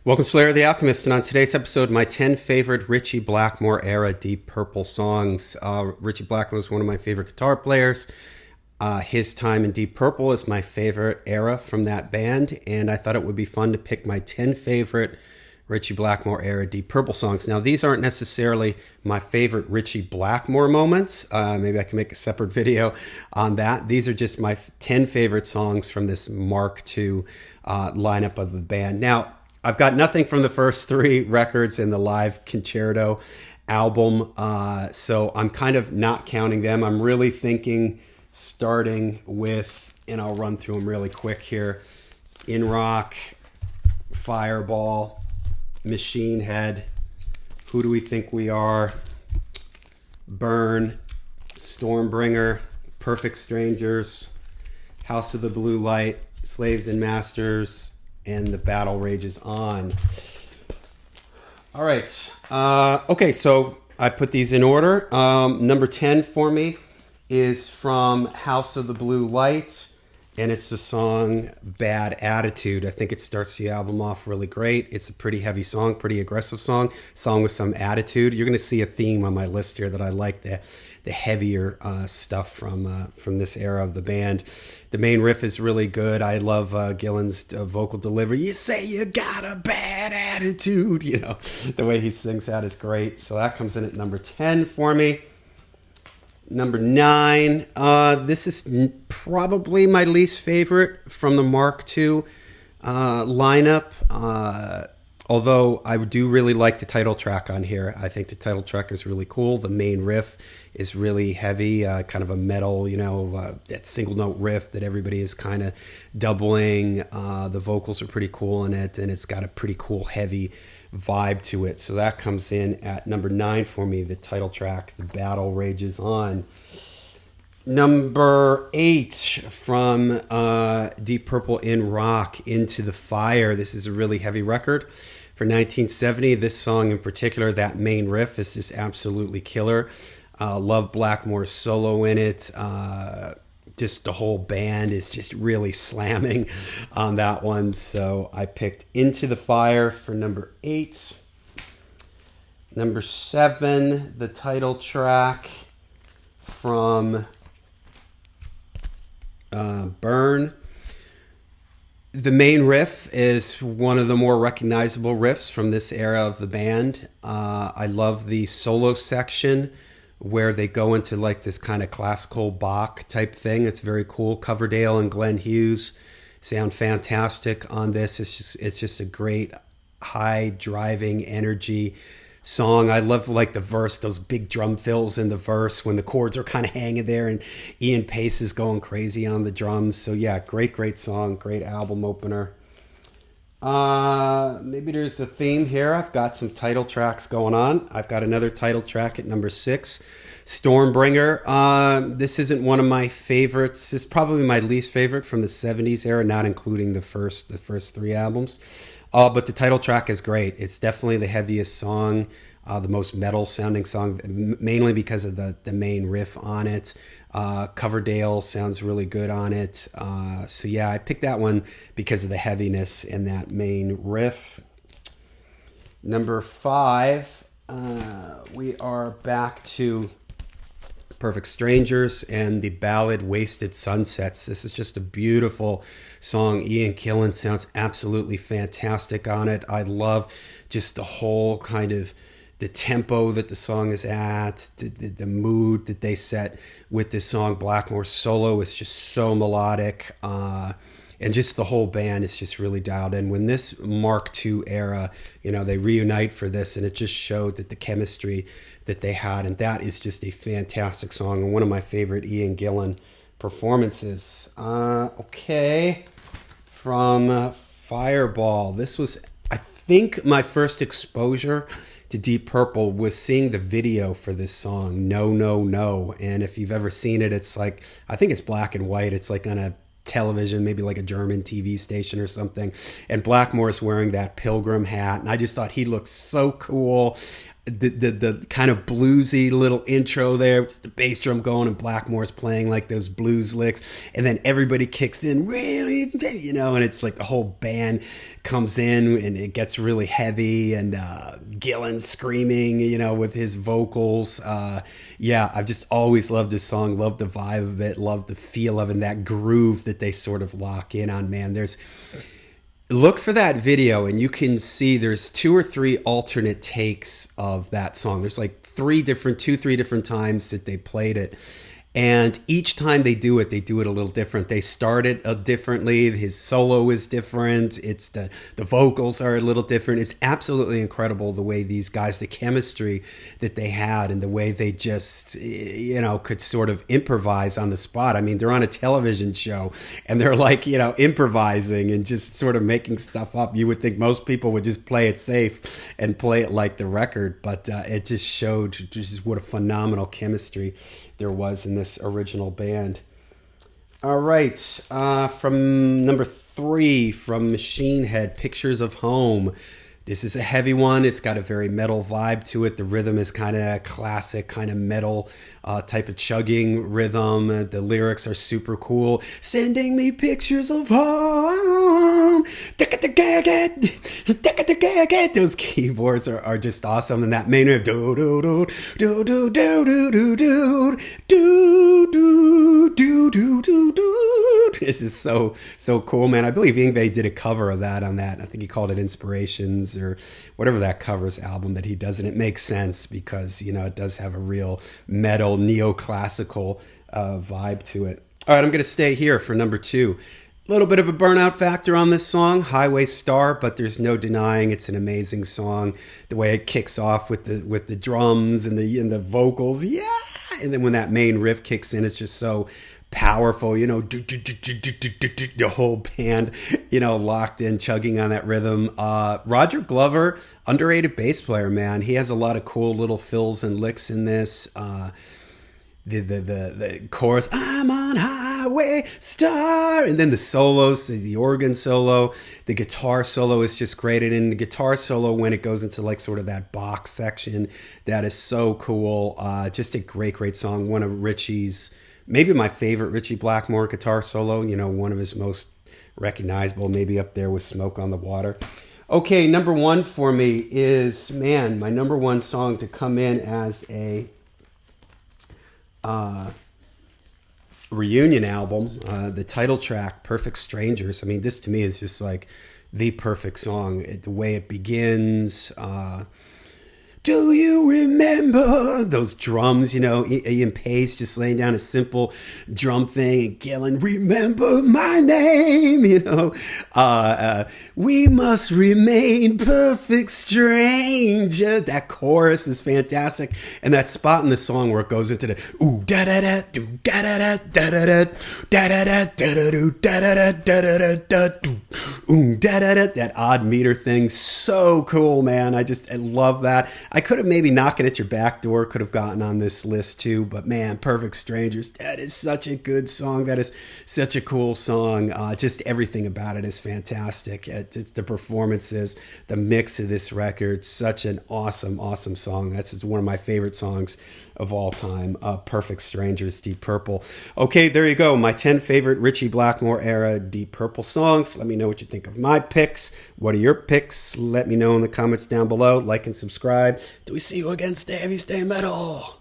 Welcome to Slayer the Alchemist, and on today's episode, my 10 favorite Ritchie Blackmore era Deep Purple songs. Ritchie Blackmore was one of my favorite guitar players. His time in Deep Purple is my favorite era from that band, and I thought it would be fun to pick my 10 favorite Ritchie Blackmore era Deep Purple songs. Now, these aren't necessarily my favorite Ritchie Blackmore moments. Maybe I can make a separate video on that. These are just my 10 favorite songs from this Mark II lineup of the band. Now, I've got nothing from the first three records in the live concerto album, so I'm kind of not counting them. I'm really thinking starting with, and I'll run through them really quick here, In Rock, Fireball, Machine Head, Who Do We Think We Are, Burn, Stormbringer, Perfect Strangers, House of the Blue Light, Slaves and Masters, and The Battle Rages On. All right. Okay, so I put these in order. Number 10 for me is from House of the Blue Light, and it's the song Bad Attitude. I think it starts the album off really great. It's a pretty heavy song, pretty aggressive song with some attitude. You're going to see a theme on my list here that I like, the heavier stuff from this era of the band. The main riff is really good. I love Gillan's vocal delivery. You say you got a bad attitude. You know, the way he sings that is great. So that comes in at number 10 for me. Number 9, this is probably my least favorite from the Mark II lineup. Although I do really like the title track on here. I think the title track is really cool. The main riff is really heavy, kind of a metal, that single note riff that everybody is kind of doubling. The vocals are pretty cool in it, and it's got a pretty cool heavy vibe to it. So that comes in at number 9 for me, the title track, The Battle Rages On. Number 8 from Deep Purple, In Rock, Into the Fire. This is a really heavy record for 1970. This song in particular, that main riff is just absolutely killer. Love Blackmore's solo in it. Just the whole band is just really slamming on that one. So I picked Into the Fire for number 8. Number 7, the title track from Burn. The main riff is one of the more recognizable riffs from this era of the band. I love the solo section where they go into like this kind of classical Bach type thing. It's very cool. Coverdale and Glenn Hughes sound fantastic on this. It's just a great high driving energy song. I love like the verse, those big drum fills in the verse when the chords are kind of hanging there and Ian Pace is going crazy on the drums. So yeah, great song, great album opener. Maybe there's a theme here. I've got some title tracks going on. I've got another title track at number 6, Stormbringer. This isn't one of my favorites. It's probably my least favorite from the 70s era, not including the first 3 albums. But the title track is great. It's definitely the heaviest song, the most metal sounding song, mainly because of the main riff on it. Coverdale sounds really good on it. So yeah, I picked that one because of the heaviness in that main riff. Number 5, we are back to Perfect Strangers and the ballad Wasted Sunsets. This is just a beautiful song. Ian Gillan sounds absolutely fantastic on it. I love just the whole kind of the tempo that the song is at, the mood that they set with this song. Blackmore's solo is just so melodic, and just the whole band is just really dialed in. When this Mark II era, they reunite for this, and it just showed that the chemistry that they had, and that is just a fantastic song and one of my favorite Ian Gillan performances. Okay, from Fireball. This was, I think, my first exposure to Deep Purple was seeing the video for this song, No, No, No. And if you've ever seen it, it's like, I think it's black and white. It's like on a television, maybe like a German TV station or something. And Blackmore's wearing that pilgrim hat. And I just thought he looked so cool. the kind of bluesy little intro there, with the bass drum going and Blackmore's playing like those blues licks, and then everybody kicks in really, you know, and it's like the whole band comes in and it gets really heavy, and Gillan screaming, you know, with his vocals. Yeah, I've just always loved this song, loved the vibe of it, loved the feel of it, and that groove that they sort of lock in on. Man, look for that video and you can see there's 2 or 3 alternate takes of that song. There's like 3 different times that they played it. And each time they do it a little different. They start it differently. His solo is different. It's the vocals are a little different. It's absolutely incredible the way these guys, the chemistry that they had, and the way they just, you know, could sort of improvise on the spot. I mean, they're on a television show and they're like, you know, improvising and just sort of making stuff up. You would think most people would just play it safe and play it like the record, but it just showed just what a phenomenal chemistry there was in this original band. All right, from number 3, from Machine Head, Pictures of Home. This is a heavy one. It's got a very metal vibe to it. The rhythm is kind of classic, kind of metal type of chugging rhythm. The lyrics are super cool. Sending me pictures of home. Those keyboards are just awesome. And that main riff, do do do do do do do do do do do do do do do. This is so cool, man. I believe Yngwie did a cover of that on that. I think he called it Inspirations or whatever that covers album that he does, and it makes sense because, you know, it does have a real metal neoclassical vibe to it. All right, I'm going to stay here for number 2. A little bit of a burnout factor on this song, Highway Star, but there's no denying it's an amazing song. The way it kicks off with the drums and the vocals, yeah, and then when that main riff kicks in, it's just so powerful, you know, the whole band, you know, locked in, chugging on that rhythm. Roger Glover, underrated bass player, man. He has a lot of cool little fills and licks in this. The chorus, I'm on Highway Star, and then the solos, the organ solo, the guitar solo is just great. And in the guitar solo, when it goes into like sort of that box section, that is so cool. Just a great song. One of Ritchie's, maybe my favorite Ritchie Blackmore guitar solo, you know, one of his most recognizable, maybe up there with Smoke on the Water. Okay, number 1 for me is, man, my number 1 song to come in as a reunion album, the title track, Perfect Strangers. I mean, this to me is just like the perfect song. The way it begins, do you remember those drums? You know, Ian Pace just laying down a simple drum thing, and Gillan, remember my name, you know, we must remain perfect stranger. That chorus is fantastic. And that spot in the song where it goes into the ooh da da da do da da da da da da da da da da do da da da da da da do ooh da da da, that odd meter thing, so cool, man. I love that. I could have maybe Knocking at Your Back Door could have gotten on this list too, but man, Perfect Strangers, that is such a good song. That is such a cool song. Just everything about it is fantastic. It's the performances, the mix of this record, such an awesome song. That's one of my favorite songs of all time. Perfect Strangers, Deep Purple. Okay, there you go. My 10 favorite Ritchie Blackmore era Deep Purple songs. Let me know what you think of my picks. What are your picks? Let me know in the comments down below. Like and subscribe. Do we see you again? Stay heavy, stay metal.